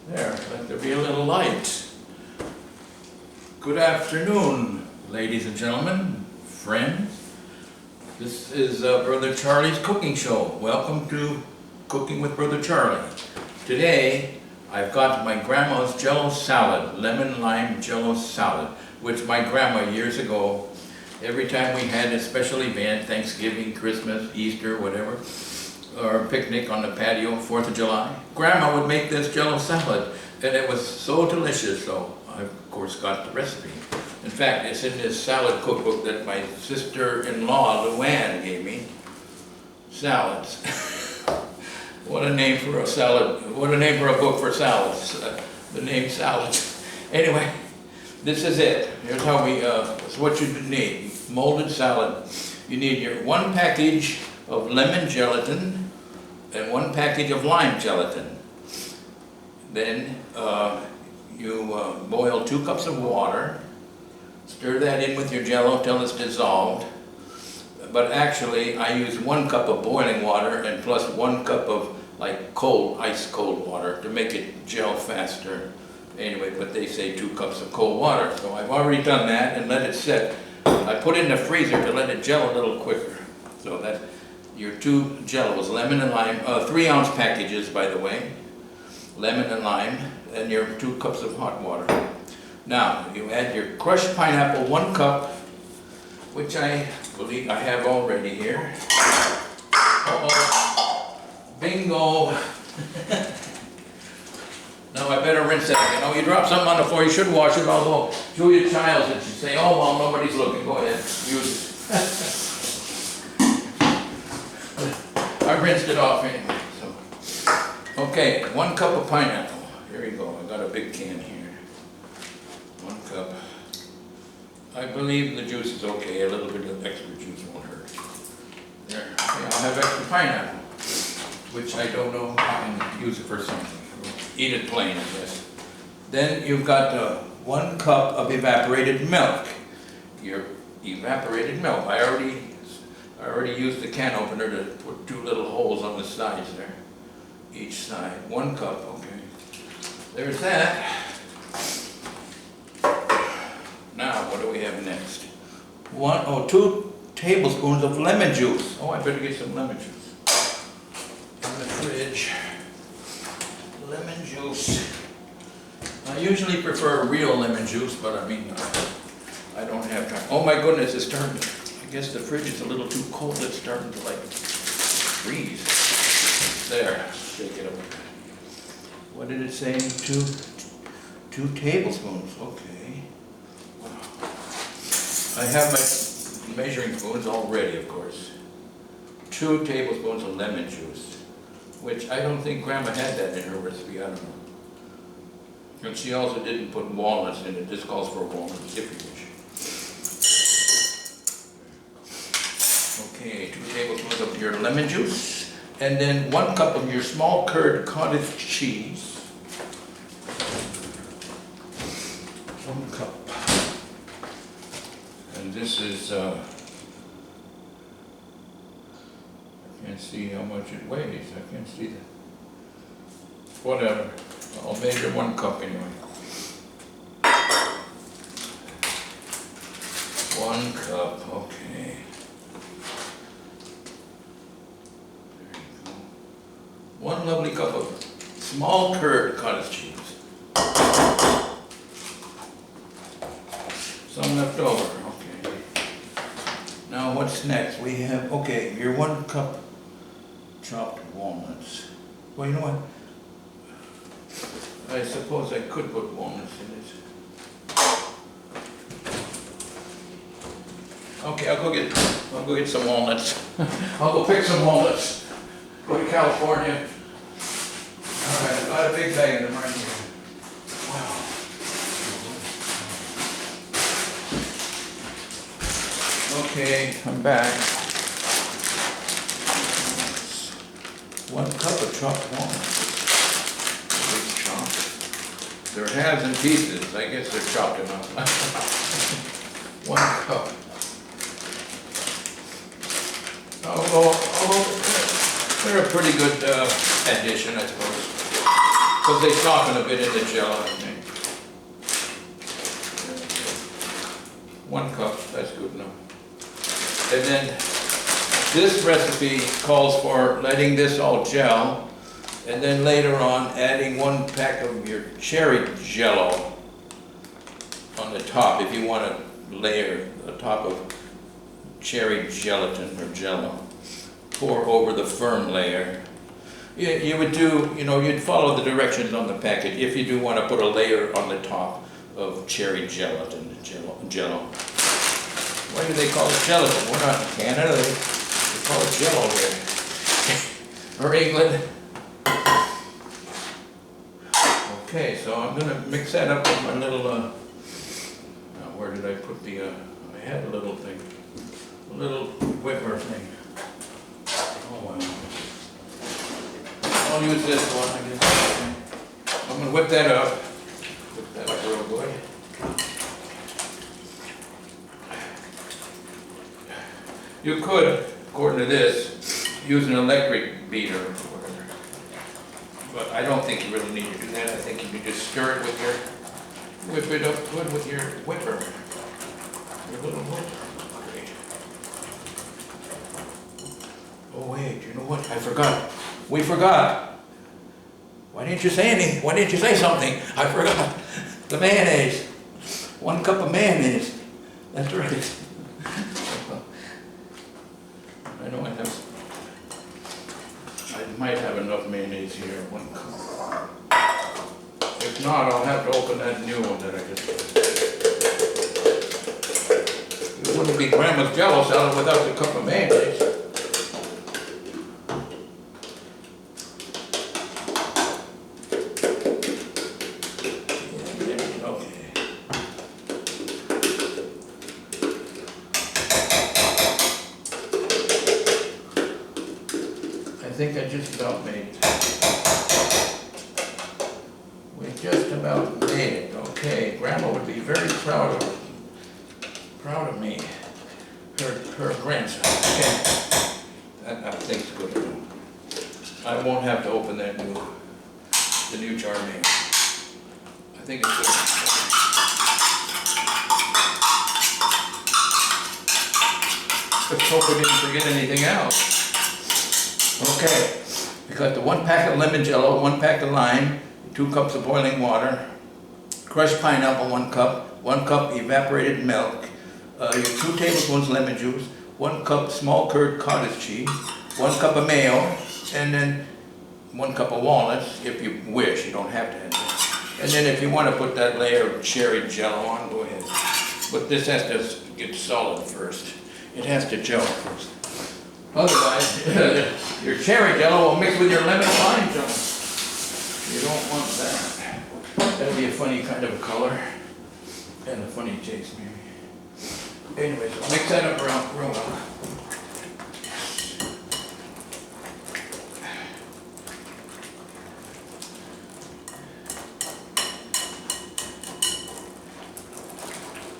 There, let there be a little light. Good afternoon, ladies and gentlemen, friends. This is Brother Charlie's cooking show. Welcome to Cooking with Brother Charlie. Today, I've got my grandma's Jello salad, lemon lime Jello salad, which my grandma years ago, every time we had a special event, Thanksgiving, Christmas, Easter, whatever, or a picnic on the patio, 4th of July, Grandma would make this Jello salad, and it was so delicious, so I, of course, got the recipe. In fact, it's in this salad cookbook that my sister-in-law, Luann, gave me. Salads. What a name for a salad, what a name for a book for salads, the name salads. Anyway, this is it. Here's how we, it's what you need. Molded salad. You need your 1 package of lemon gelatin and 1 package of lime gelatin. Then you boil 2 cups of water. Stir that in with your Jello till it's dissolved. But actually, I use 1 cup of boiling water and plus 1 cup of like cold, ice cold water to make it gel faster. Anyway, but they say 2 cups of cold water. So I've already done that and let it sit. I put it in the freezer to let it gel a little quicker. So that your 2 Jellos, lemon and lime, 3-ounce packages, by the way, lemon and lime, and your 2 cups of hot water. Now, you add your crushed pineapple, 1 cup, which I believe I have already here. Uh-oh, bingo. Now I better rinse that. You know, you drop something on the floor, you should wash it, although Julia Childs, and she'd say, oh, well, nobody's looking, go ahead, use it. I rinsed it off anyway, so. Okay, 1 cup of pineapple. Here you go, I got a big can here. 1 cup. I believe the juice is okay, a little bit of extra juice won't hurt. There, okay, I'll have extra pineapple, which I don't know, I can use it for something. Eat it plain, I guess. Then you've got 1 cup of evaporated milk. Your evaporated milk, I already used the can opener to put 2 little holes on the sides there. Each side, 1 cup, okay. There's that. Now, what do we have next? 2 tablespoons of lemon juice. Oh, I better get some lemon juice. In the fridge. Lemon juice. I usually prefer real lemon juice, but I mean, I don't have time. Oh my goodness, it's starting to, I guess the fridge is a little too cold. It's starting to like freeze. There, shake it up. What did it say? 2 tablespoons, okay. Wow. I have my measuring spoons all ready, of course. 2 tablespoons of lemon juice, which I don't think Grandma had that in her recipe, I don't know. And she also didn't put walnuts in it. This calls for walnuts, if you wish. Okay, 2 tablespoons of your lemon juice, and then 1 cup of your small curd cottage cheese. 1 cup. And this is, I can't see how much it weighs. I can't see that. Whatever. I'll measure 1 cup anyway. 1 cup, okay. There you go. 1 lovely cup of small curd cottage cheese. Some left over, okay. Now what's next? We have, okay, your 1 cup chopped walnuts. Well, you know what? I suppose I could put walnuts in it. Okay, I'll go get some walnuts. I'll go pick some walnuts. Go to California. All right, I got a big bag of them right here. Wow. Okay, I'm back. 1 cup of chopped walnuts. They're halves and pieces. I guess they're chopped enough. 1 cup. Although they're a pretty good addition, I suppose. because they soften a bit in the Jell-O, I think. 1 cup, that's good enough. And then this recipe calls for letting this all gel, and then later on adding 1 pack of your cherry Jell-O on the top, if you want to layer a top of cherry gelatin or Jell-O. Pour over the firm layer. You would do, you'd follow the directions on the package if you do want to put a layer on the top of cherry gelatin, Jell-O. Why do they call it gelatin? We're not in Canada, they call it Jell-O here. Or England. Okay, so I'm going to mix that up with my little, now where did I put the, I had a little thing, a little whipper thing. Oh wow. I'll use this one, I guess. I'm going to whip that up. Whip that up real good. You could, according to this, use an electric beater or whatever. But I don't think you really need to do that. I think you can just stir it with your, whip it up good with your whipper. Your little whipper. Great. Oh wait, you know what? I forgot. We forgot. Why didn't you say anything? Why didn't you say something? I forgot. The mayonnaise. 1 cup of mayonnaise. That's right. I know I might have enough mayonnaise here, 1 cup. If not, I'll have to open that new one that I just did. It wouldn't be Grandma's Jell-O salad without the cup of mayonnaise. I think I just about made it. We just about made it. Okay, Grandma would be very proud of me. Her grandson. Okay, that I think's good enough. I won't have to open the new jar of mayonnaise. I think it's good. Let's hope we didn't forget anything else. Okay, we got the 1 pack of lemon Jell-O, 1 pack of lime, 2 cups of boiling water, crushed pineapple 1 cup, 1 cup evaporated milk, your 2 tablespoons lemon juice, 1 cup small curd cottage cheese, 1 cup of mayo, and then 1 cup of walnuts if you wish. You don't have to have that. And then if you want to put that layer of cherry Jell-O on, go ahead. But this has to get solid first. It has to gel first. Otherwise, your cherry Jell-O will mix with your lemon lime Jell-O. You don't want that. That'll be a funny kind of color and a funny taste, maybe. Anyway, so mix that up around real well.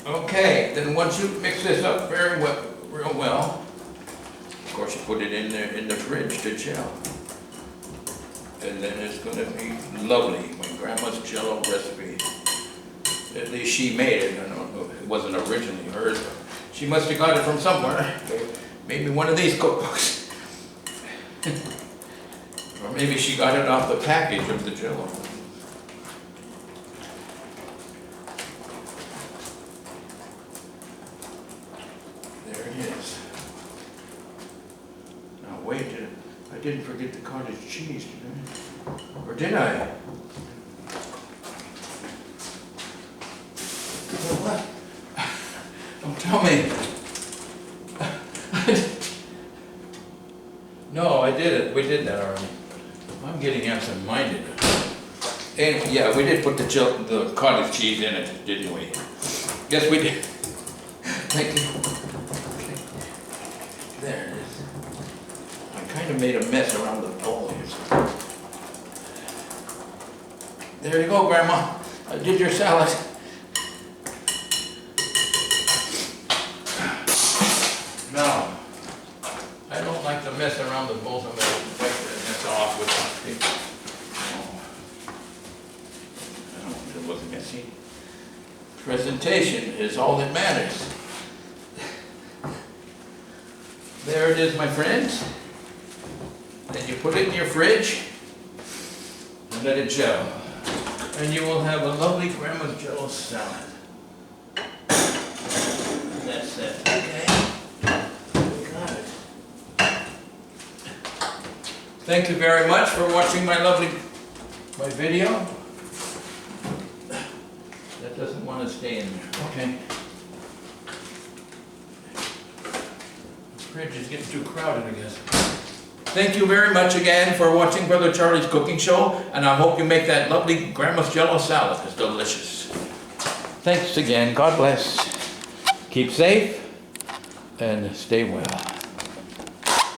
Okay, then once you mix this up very well, real well. Of course, you put it in there in the fridge to gel. And then it's going to be lovely. My Grandma's Jell-O recipe. At least she made it. I don't know. It wasn't originally hers, but she must have got it from somewhere. Maybe one of these cookbooks. Or maybe she got it off the package of the Jell-O. There it is. Wait, I didn't forget the cottage cheese, did I? Or did I? What? Don't tell me. No, I did it. We did that already. I'm getting absent-minded. And yeah, we did put the cottage cheese in it, didn't we? Yes, we did. Thank you. Okay. There it is. Kind of made a mess around the bowl here. There you go, Grandma. I did your salad. Now, I don't like to mess around the bowl. I'm going to wipe this off with some paper. See, presentation is all that matters. There it is, my friends. Then you put it in your fridge and let it gel. And you will have a lovely Grandma's Jello salad. That's it. Okay. We got it. Thank you very much for watching my video. That doesn't want to stay in there. Okay. The fridge is getting too crowded, I guess. Thank you very much again for watching Brother Charlie's Cooking Show, and I hope you make that lovely Grandma's Jello salad. It's delicious. Thanks again. God bless. Keep safe and stay well.